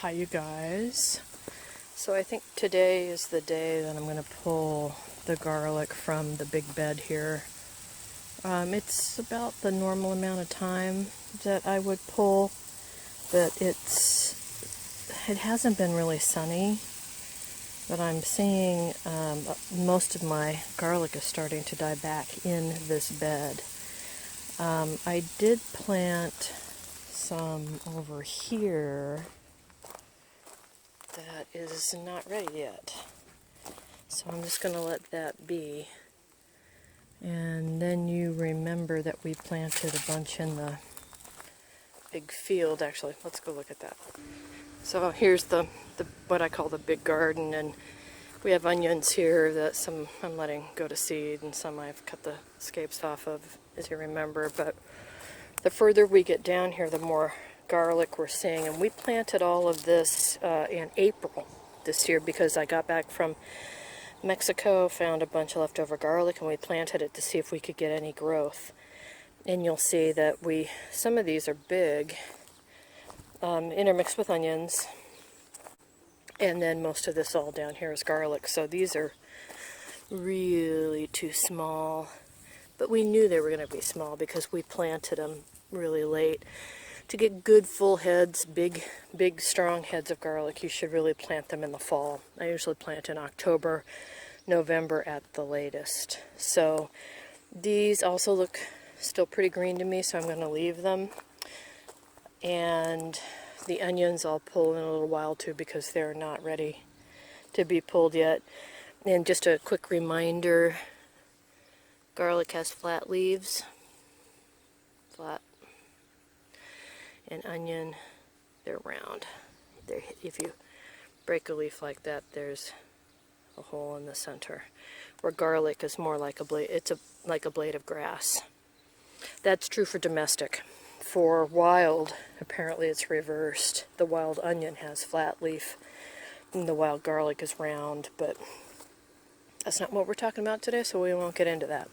Hi you guys. So I think today is the day that I'm going to pull the garlic from the big bed here. It's about the normal amount of time that I would pull, but it hasn't been really sunny, but I'm seeing most of my garlic is starting to die back in this bed. I did plant some over here that is not ready yet. So I'm just going to let that be. And then you remember that we planted a bunch in the big field. Actually, let's go look at that. So here's the what I call the big garden, and we have onions here that some I'm letting go to seed, and some I've cut the scapes off of, as you remember. But the further we get down here, the more garlic we're seeing. And we planted all of this in April this year because I got back from Mexico, found a bunch of leftover garlic, and we planted it to see if we could get any growth. And you'll see that some of these are big, intermixed with onions, and then most of this all down here is garlic. So these are really too small, but we knew they were going to be small because we planted them really late. To get good full heads, big strong heads of garlic, you should really plant them in the fall. I usually plant in October, November at the latest. So these also look still pretty green to me, so I'm going to leave them. And the onions I'll pull in a little while too because they're not ready to be pulled yet. And just a quick reminder, garlic has flat leaves, flat. And onion, they're round. If you break a leaf like that, there's a hole in the center. Where garlic is more like a blade, like a blade of grass. That's true for domestic. For wild, apparently it's reversed. The wild onion has flat leaf, and the wild garlic is round, but that's not what we're talking about today, so we won't get into that.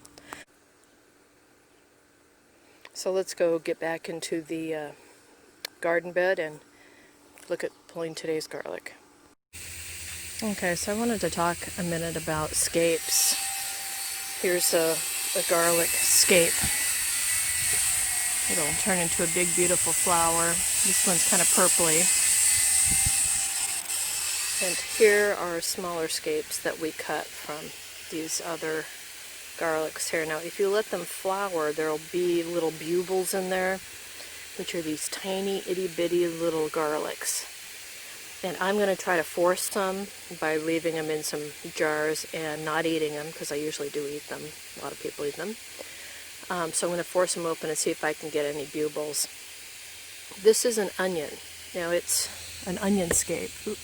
So let's go get back into the garden bed and look at pulling today's garlic. Okay, so I wanted to talk a minute about scapes. Here's a garlic scape. It'll turn into a big, beautiful flower. This one's kind of purpley. And here are smaller scapes that we cut from these other garlics here. Now, if you let them flower, there'll be little bulbils in there, which are these tiny, itty-bitty little garlics. And I'm going to try to force them by leaving them in some jars and not eating them, because I usually do eat them. A lot of people eat them. So I'm going to force them open and see if I can get any bulbils. This is an onion. Now it's an onion scape. Oop.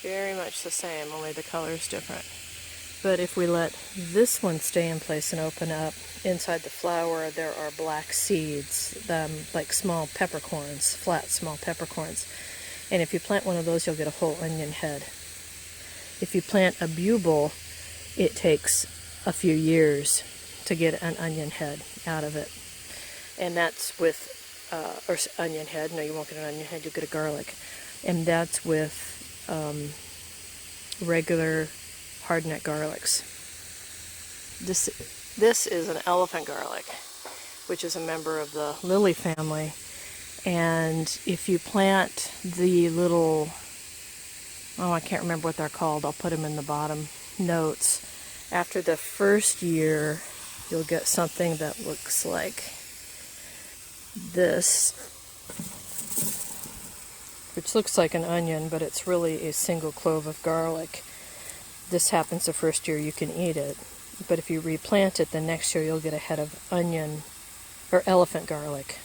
Very much the same, only the color is different. But if we let this one stay in place and open up, inside the flower there are black seeds, like small peppercorns, flat small peppercorns. And if you plant one of those, you'll get a whole onion head. If you plant a bulbil, it takes a few years to get an onion head out of it. And that's with, or onion head, no, you won't get an onion head, you'll get a garlic. And that's with regular hardneck garlics. This is an elephant garlic, which is a member of the lily family. And if you plant the little, I can't remember what they're called, I'll put them in the bottom notes. After the first year, you'll get something that looks like this, which looks like an onion, but it's really a single clove of garlic. This happens the first year, you can eat it. But if you replant it, the next year you'll get a head of onion or elephant garlic.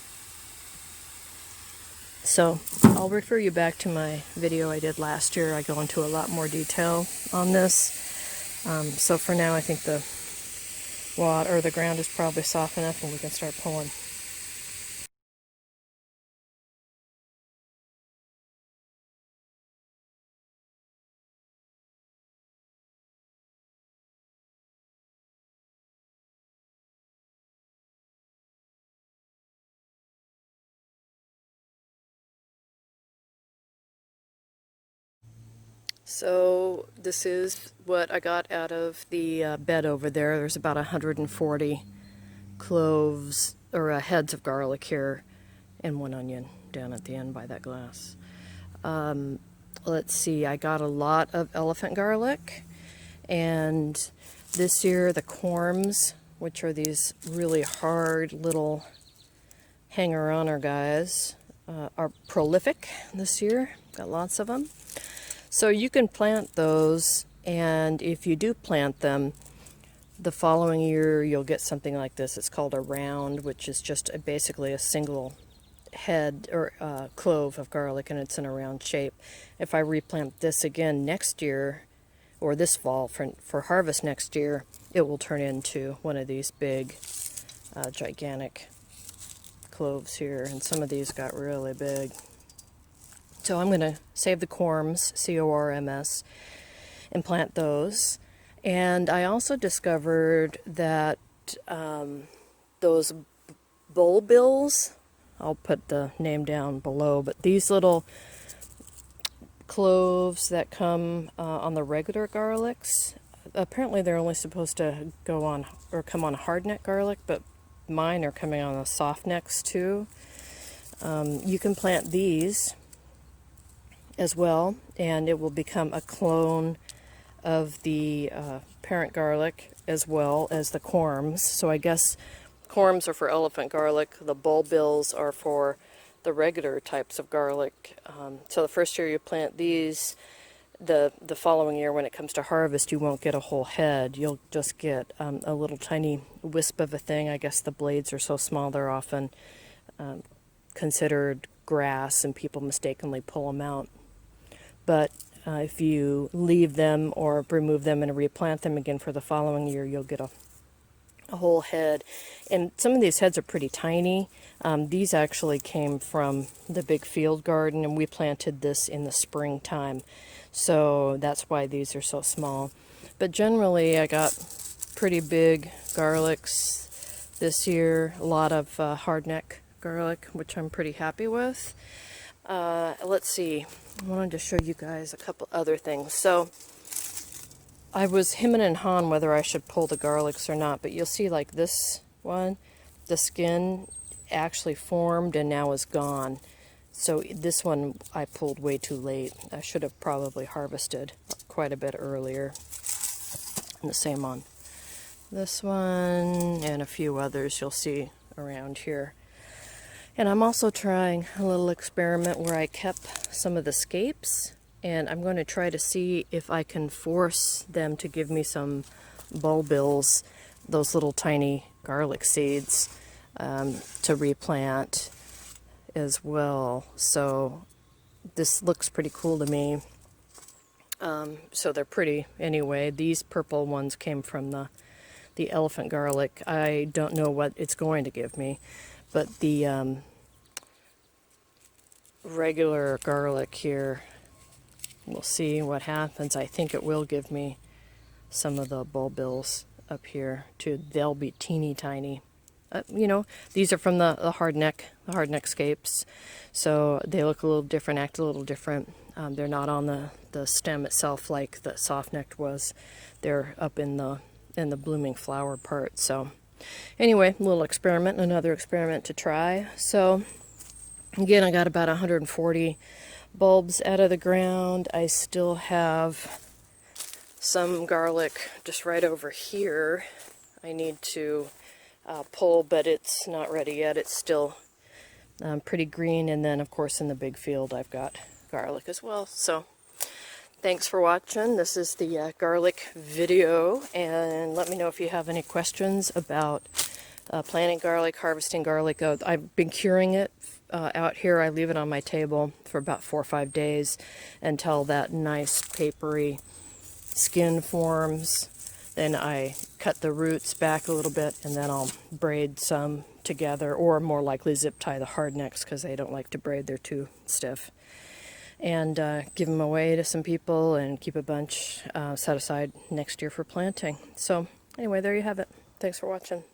So I'll refer you back to my video I did last year. I go into a lot more detail on this. So for now, I think the ground is probably soft enough and we can start pulling. So this is what I got out of the bed over there. There's about 140 cloves or heads of garlic here, and one onion down at the end by that glass. Let's see, I got a lot of elephant garlic, and this year the corms, which are these really hard little hanger-oner guys, are prolific this year. Got lots of them. So you can plant those, and if you do plant them, the following year you'll get something like this. It's called a round, which is just basically a single head or clove of garlic, and it's in a round shape. If I replant this again next year, or this fall for harvest next year, it will turn into one of these big, gigantic cloves here, and some of these got really big. So I'm going to save the corms, C-O-R-M-S, and plant those. And I also discovered that those bulbils, I'll put the name down below, but these little cloves that come on the regular garlics, apparently they're only supposed to go on or come on hardneck garlic, but mine are coming on the soft necks too. You can plant these as well, and it will become a clone of the parent garlic as well as the corms. So I guess corms are for elephant garlic, the bulbils are for the regular types of garlic. So the first year you plant these, the following year when it comes to harvest, you won't get a whole head. You'll just get a little tiny wisp of a thing. I guess the blades are so small they're often considered grass, and people mistakenly pull them out. But if you leave them or remove them and replant them again for the following year, you'll get a whole head. And some of these heads are pretty tiny. These actually came from the big field garden, and we planted this in the springtime. So that's why these are so small. But generally, I got pretty big garlics this year. A lot of hardneck garlic, which I'm pretty happy with. Let's see. I wanted to show you guys a couple other things. So I was hemming and hawing whether I should pull the garlics or not, but you'll see like this one, the skin actually formed and now is gone. So this one I pulled way too late. I should have probably harvested quite a bit earlier. And the same on this one and a few others you'll see around here. And I'm also trying a little experiment where I kept some of the scapes, and I'm going to try to see if I can force them to give me some bulbils, those little tiny garlic seeds, to replant as well. So this looks pretty cool to me. So they're pretty anyway. These purple ones came from the elephant garlic. I don't know what it's going to give me. But the regular garlic here, we'll see what happens. I think it will give me some of the bulbils up here too. They'll be teeny tiny. You know, these are from the hardneck scapes, so they look a little different, act a little different. They're not on the stem itself like the soft-necked was. They're up in the blooming flower part. So anyway, a little experiment, another experiment to try. So again, I got about 140 bulbs out of the ground. I still have some garlic just right over here I need to pull, but it's not ready yet. It's still pretty green. And then of course in the big field I've got garlic as well. So thanks for watching. This is the garlic video, and let me know if you have any questions about planting garlic, harvesting garlic. I've been curing it out here. I leave it on my table for about 4 or 5 days until that nice papery skin forms. Then I cut the roots back a little bit, and then I'll braid some together, or more likely zip tie the hard necks because they don't like to braid, they're too stiff. And give them away to some people and keep a bunch set aside next year for planting. So anyway, there you have it. Thanks for watching.